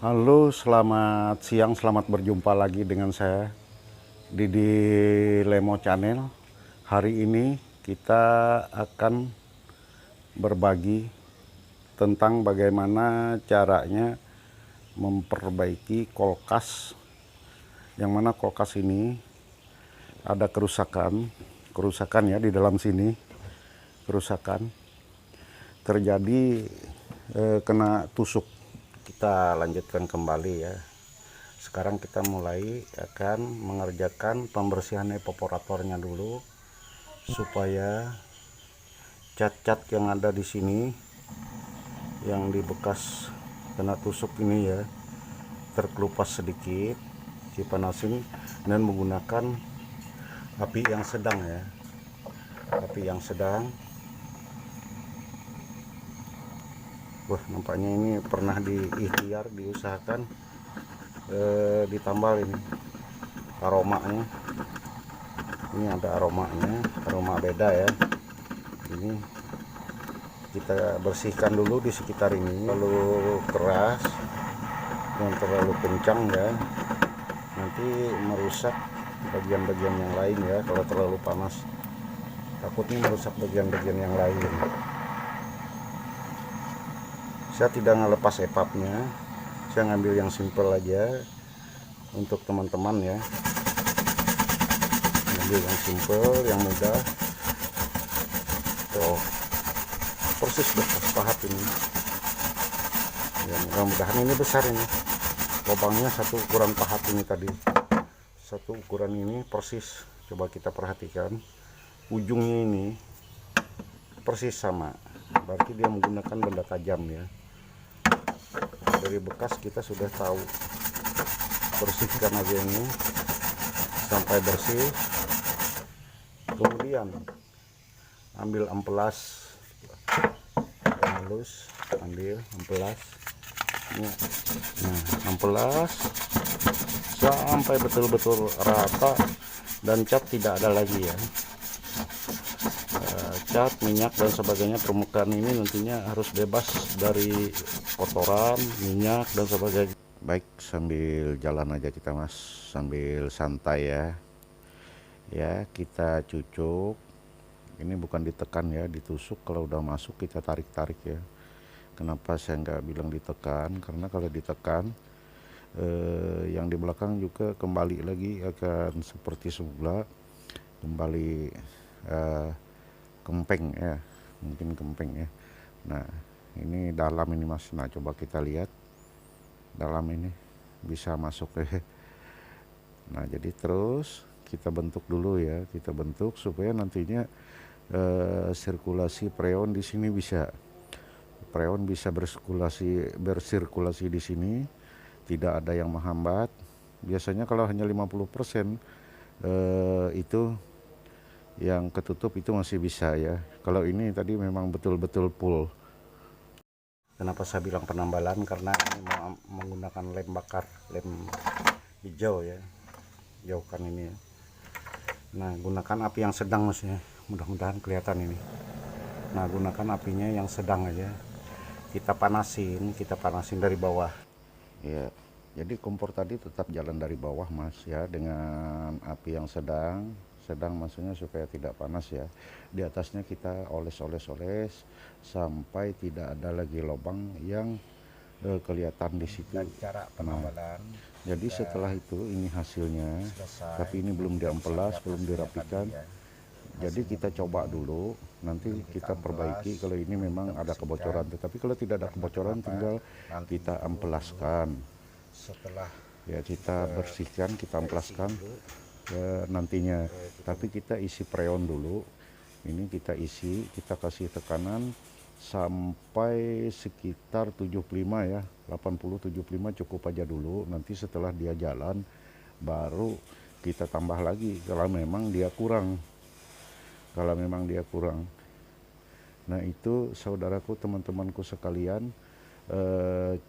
Halo, selamat siang, selamat berjumpa lagi dengan saya Didi Lemo Channel. Hari ini kita akan berbagi tentang bagaimana caranya memperbaiki kulkas, yang mana kulkas ini ada kerusakan ya di dalam sini, kerusakan terjadi kena tusuk. Kita lanjutkan kembali ya. Sekarang kita mulai akan mengerjakan pembersihan evaporatornya dulu, supaya cat-cat yang ada di sini, yang di bekas kena tusuk ini ya, terkelupas sedikit. Dipanasin dan menggunakan api yang sedang ya, api yang sedang. Wah, nampaknya ini pernah diusahakan ditambal ini aromanya. Ini ada aromanya, aroma beda ya. Ini kita bersihkan dulu di sekitar ini. Terlalu keras dan terlalu kencang ya, nanti merusak bagian-bagian yang lain ya. Kalau terlalu panas takutnya merusak bagian-bagian yang lain. Saya tidak ngelepas epapnya, saya ngambil yang simple aja untuk teman-teman ya. Ngambil yang simple, yang mudah. Tuh, persis bekas pahat ini ya. Mudah-mudahan ini besar ini lubangnya, satu ukuran pahat ini tadi, satu ukuran ini persis. Coba kita perhatikan ujungnya ini persis sama, berarti dia menggunakan benda tajam ya. Dari bekas kita sudah tahu. Bersihkan aja ini sampai bersih, kemudian ambil amplas halus, ambil amplas. Nah, amplas sampai betul-betul rata dan cat tidak ada lagi ya. Cat, minyak dan sebagainya, permukaan ini nantinya harus bebas dari kotoran, minyak dan sebagainya. Baik, sambil jalan aja kita mas, sambil santai ya. Ya, kita cucuk. Ini bukan ditekan ya, ditusuk. Kalau udah masuk kita tarik-tarik ya. Kenapa saya nggak bilang ditekan? Karena kalau ditekan yang di belakang juga kembali lagi akan seperti semula, kembali kempeng ya, mungkin kempeng ya. Nah, ini dalam ini mas. Nah, coba kita lihat dalam ini bisa masuk ya. Nah, jadi terus kita bentuk dulu ya, kita bentuk supaya nantinya sirkulasi freon di sini bisa, freon bisa bersirkulasi di sini, tidak ada yang menghambat. Biasanya kalau hanya 50% itu yang ketutup itu masih bisa ya. Kalau ini tadi memang betul-betul full. Kenapa saya bilang penambalan? Karena ini mau menggunakan lem bakar, lem hijau ya, jauhkan ini ya. Nah, gunakan api yang sedang mas ya, mudah-mudahan kelihatan ini. Nah, gunakan apinya yang sedang aja. Kita panasin dari bawah ya. Jadi kompor tadi tetap jalan dari bawah mas ya, dengan api yang sedang maksudnya supaya tidak panas ya. Di atasnya kita oles sampai tidak ada lagi lubang yang kelihatan di situ. Dan cara penambalan. Jadi setelah itu ini hasilnya, selesai. Tapi ini belum diamplas, belum dirapikan. Ya. Jadi kita coba dulu, nanti kita perbaiki kalau ini memang ada kebocoran. Tetapi kalau tidak ada kebocoran, tinggal kita amplaskan. Setelah ya kita bersihkan, kita amplaskan nantinya. Tapi kita isi freon dulu. Ini kita isi, kita kasih tekanan sampai sekitar 75 ya, 80-75 cukup aja dulu. Nanti setelah dia jalan baru kita tambah lagi kalau memang dia kurang. Nah, itu saudaraku, teman-temanku sekalian,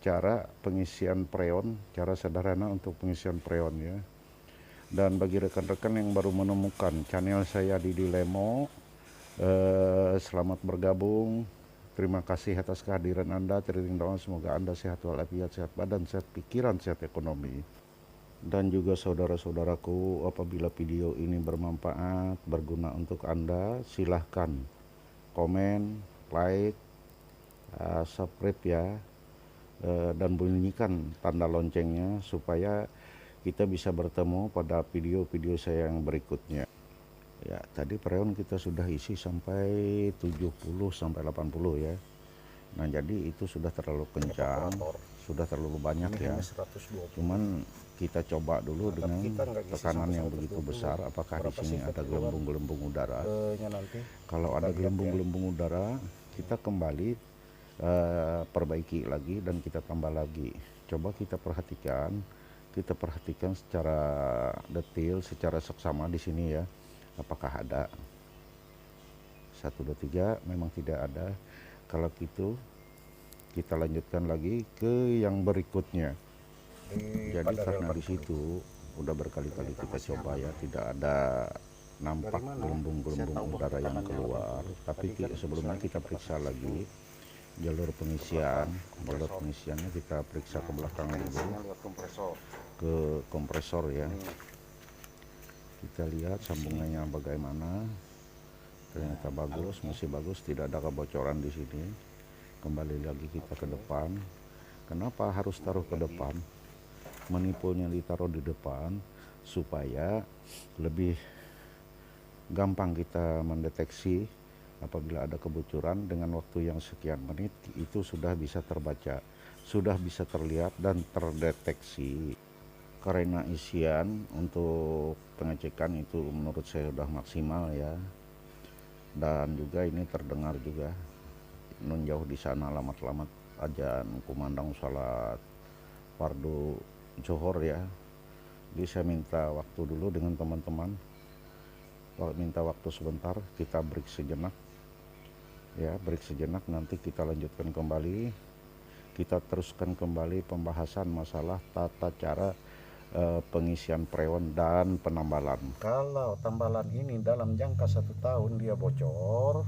cara pengisian freon, cara sederhana untuk pengisian freon ya. Dan bagi rekan-rekan yang baru menemukan channel saya Didi Lemo, selamat bergabung. Terima kasih atas kehadiran Anda. Teriring doa semoga Anda sehat walafiat, sehat badan, sehat pikiran, sehat ekonomi. Dan juga saudara-saudaraku, apabila video ini bermanfaat, berguna untuk Anda, silahkan komen, like, subscribe ya, dan bunyikan tanda loncengnya supaya kita bisa bertemu pada video-video saya yang berikutnya. Ya, tadi freon kita sudah isi sampai 70 sampai 80 ya. Nah, jadi itu sudah terlalu kencang, sudah terlalu banyak ya. Cuman kita coba dulu dengan tekanan yang begitu besar, apakah di sini ada gelembung-gelembung udara. Kalau ada gelembung-gelembung udara, kita kembali perbaiki lagi dan kita tambah lagi. Coba kita perhatikan secara detail, secara seksama di sini ya. Apakah ada? 1, 2, 3 memang tidak ada. Kalau gitu kita lanjutkan lagi ke yang berikutnya. Jadi karena di situ udah berkali-kali kita coba ya, tidak ada nampak gelembung-gelembung udara yang keluar. Tapi sebelumnya kita periksa lagi jalur pengisian. Jalur pengisiannya kita periksa ke belakang dulu, ke kompresor ya. Kita lihat sambungannya bagaimana. Ternyata bagus, masih bagus, tidak ada kebocoran di sini. Kembali lagi kita ke depan. Kenapa harus taruh ke depan? Manifolnya ditaruh di depan supaya lebih gampang kita mendeteksi apabila ada kebocoran. Dengan waktu yang sekian menit itu sudah bisa terbaca, sudah bisa terlihat dan terdeteksi. Karena isian untuk pengecekan itu menurut saya sudah maksimal ya. Dan juga ini terdengar juga nun jauh di sana lamat-lamat ajan kumandang salat fardu Johor ya. Jadi saya minta waktu dulu dengan teman-teman, minta waktu sebentar, kita break sejenak ya, break sejenak, nanti kita lanjutkan kembali, kita teruskan kembali pembahasan masalah tata cara pengisian freon dan penambalan. Kalau tambalan ini dalam jangka 1 tahun dia bocor,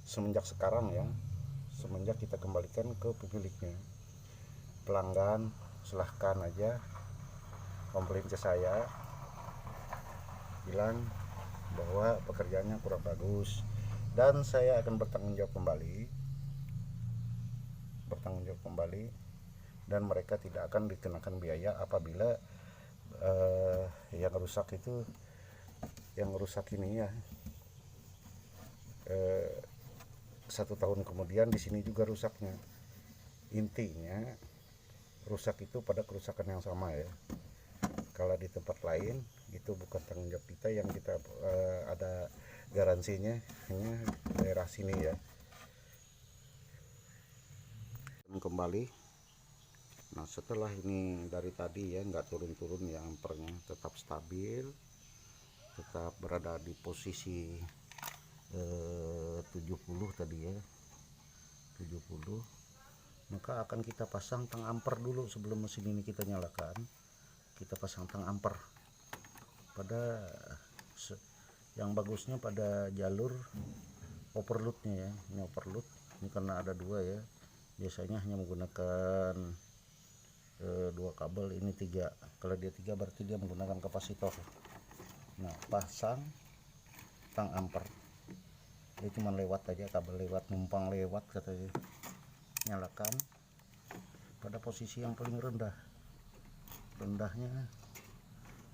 semenjak sekarang ya, semenjak kita kembalikan ke pemiliknya, pelanggan silahkan aja komplain ke saya, bilang bahwa pekerjaannya kurang bagus, dan saya akan bertanggung jawab kembali, dan mereka tidak akan dikenakan biaya apabila yang rusak itu, yang rusak ini ya 1 tahun kemudian di sini juga rusaknya. Intinya rusak itu pada kerusakan yang sama ya. Kalau di tempat lain itu bukan tanggung jawab kita, yang kita ada garansinya hanya daerah sini ya. Kembali. Nah, setelah ini dari tadi ya nggak turun-turun ya, ampernya tetap stabil, tetap berada di posisi 70 tadi ya, 70. Maka akan kita pasang tang amper dulu sebelum mesin ini kita nyalakan. Kita pasang tang amper pada yang bagusnya pada jalur overloadnya ya. Ini overload, ini karena ada 2 ya, biasanya hanya menggunakan 2 kabel, ini 3. Kalau dia 3 berarti dia menggunakan kapasitor. Nah, pasang tang amper, dia cuma lewat aja, kabel lewat, numpang lewat katanya. Nyalakan pada posisi yang paling rendahnya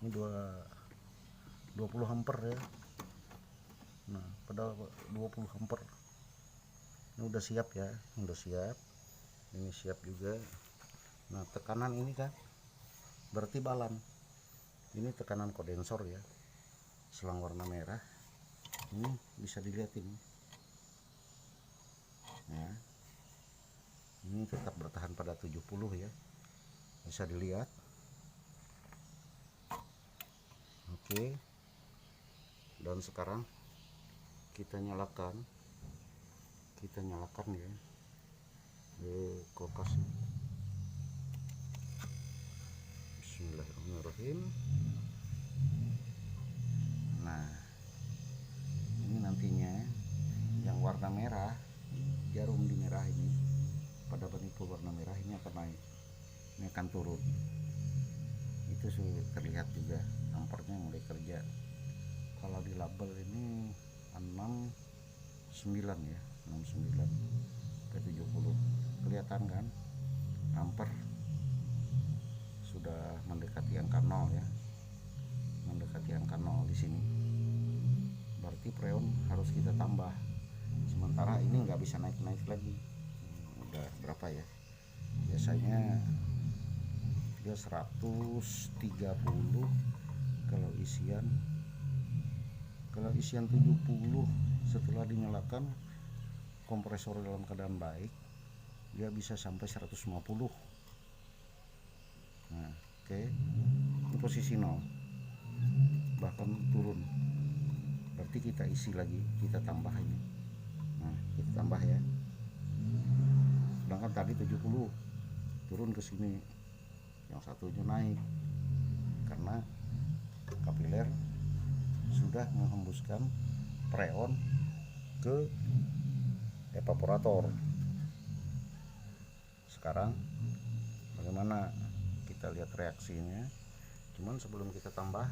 ini 20 ampere ya. Nah, pada 20 ampere ini udah siap ya, udah siap, ini siap juga. Nah, tekanan ini kan berarti balan, ini tekanan kondensor ya, selang warna merah ini bisa dilihat ini ya, ini tetap bertahan pada 70 ya, bisa dilihat. Oke, dan sekarang kita nyalakan ya kulkas. Bismillahirrahmanirrahim. Nah, ini nantinya yang warna merah jarum dinyalakan akan turun. Itu sudah terlihat juga ampernya mulai kerja. Kalau di label ini 69 ya, 69 ke 70, kelihatan kan amper sudah mendekati angka 0 ya, mendekati angka 0 di sini. Berarti preon harus kita tambah. Sementara ini nggak bisa naik-naik lagi. Udah berapa ya? Biasanya dia 130 kalau isian 70 setelah dinyalakan kompresor dalam keadaan baik dia bisa sampai 150. Nah, oke. Ini posisi 0. Bahkan turun. Berarti kita isi lagi, kita tambah ini. Nah, kita tambah ya. Sedangkan tadi 70 turun ke sini. Yang satunya naik. Karena kapiler sudah menghembuskan preon ke evaporator. Sekarang bagaimana kita lihat reaksinya. Cuman sebelum kita tambah,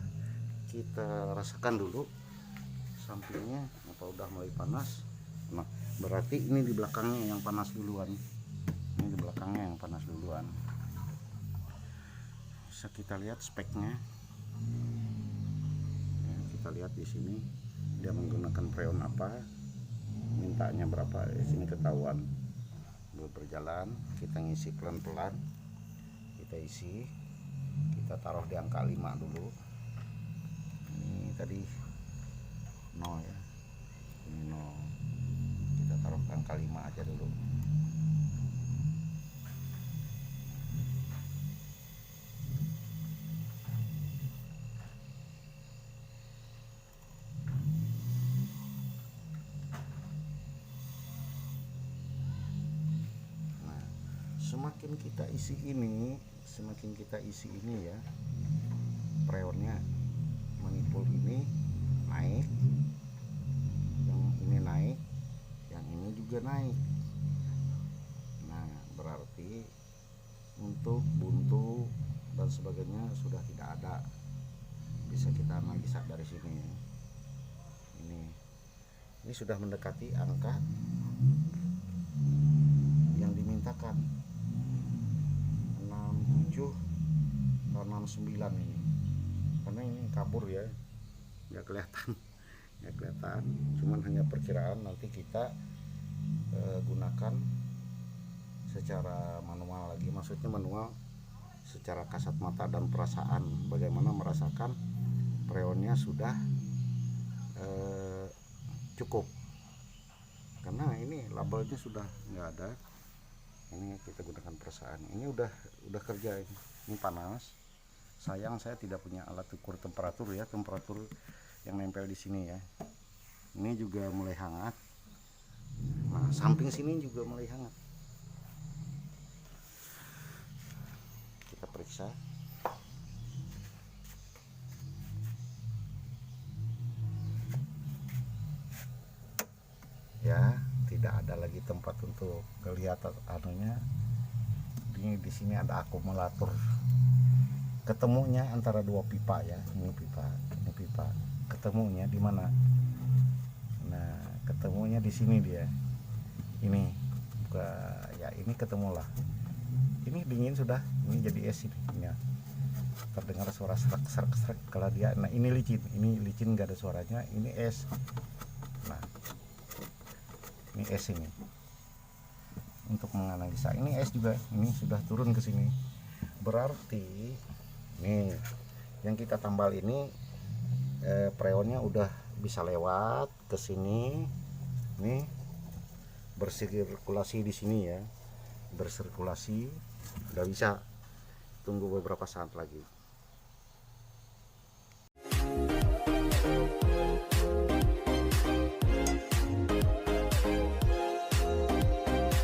kita rasakan dulu sampingnya apa udah mulai panas. Nah, berarti ini di belakangnya yang panas duluan. Ini di belakangnya yang panas duluan. Bisa kita lihat speknya. Ya, kita lihat di sini dia menggunakan preon apa, mintanya berapa, di sini ketahuan. Berjalan, kita ngisi pelan-pelan, kita isi, kita taruh di angka 5 dulu. Ini tadi 0 ya, ini 0, kita taruh ke angka 5 aja dulu. Semakin kita isi ini ya, preonnya manifold ini naik, yang ini naik, yang ini juga naik. Nah, berarti untuk buntu dan sebagainya sudah tidak ada. Bisa kita analisa dari sini. Ini sudah mendekati angka yang dimintakan. 67 atau 69 ini, karena ini kabur ya, nggak kelihatan, cuman hanya perkiraan. Nanti kita gunakan secara manual lagi, maksudnya manual secara kasat mata dan perasaan, bagaimana merasakan preonnya sudah cukup, karena ini labelnya sudah nggak ada. Ini kita gunakan perasaan. Ini udah kerja ini panas. Sayang saya tidak punya alat ukur temperatur ya, temperatur yang nempel di sini ya. Ini juga mulai hangat. Nah, samping sini juga mulai hangat. Kita periksa. Ya, tidak ada lagi tempat untuk kelihatan anunya. Ini di sini ada akumulator. Ketemunya antara dua pipa ya, ini pipa. Ketemunya di mana? Nah, ketemunya di sini dia. Ini ya, ini ketemulah. Ini dingin sudah, ini jadi es ini. Ya. Terdengar suara serak kalau dia. Nah, ini licin nggak ada suaranya. Ini es. Nah, ini es ini. Untuk menganalisa ini es juga, ini sudah turun ke sini. Berarti nih yang kita tambal ini preonnya udah bisa lewat ke sini. Nih bersirkulasi di sini ya, bersirkulasi, udah bisa. Tunggu beberapa saat lagi.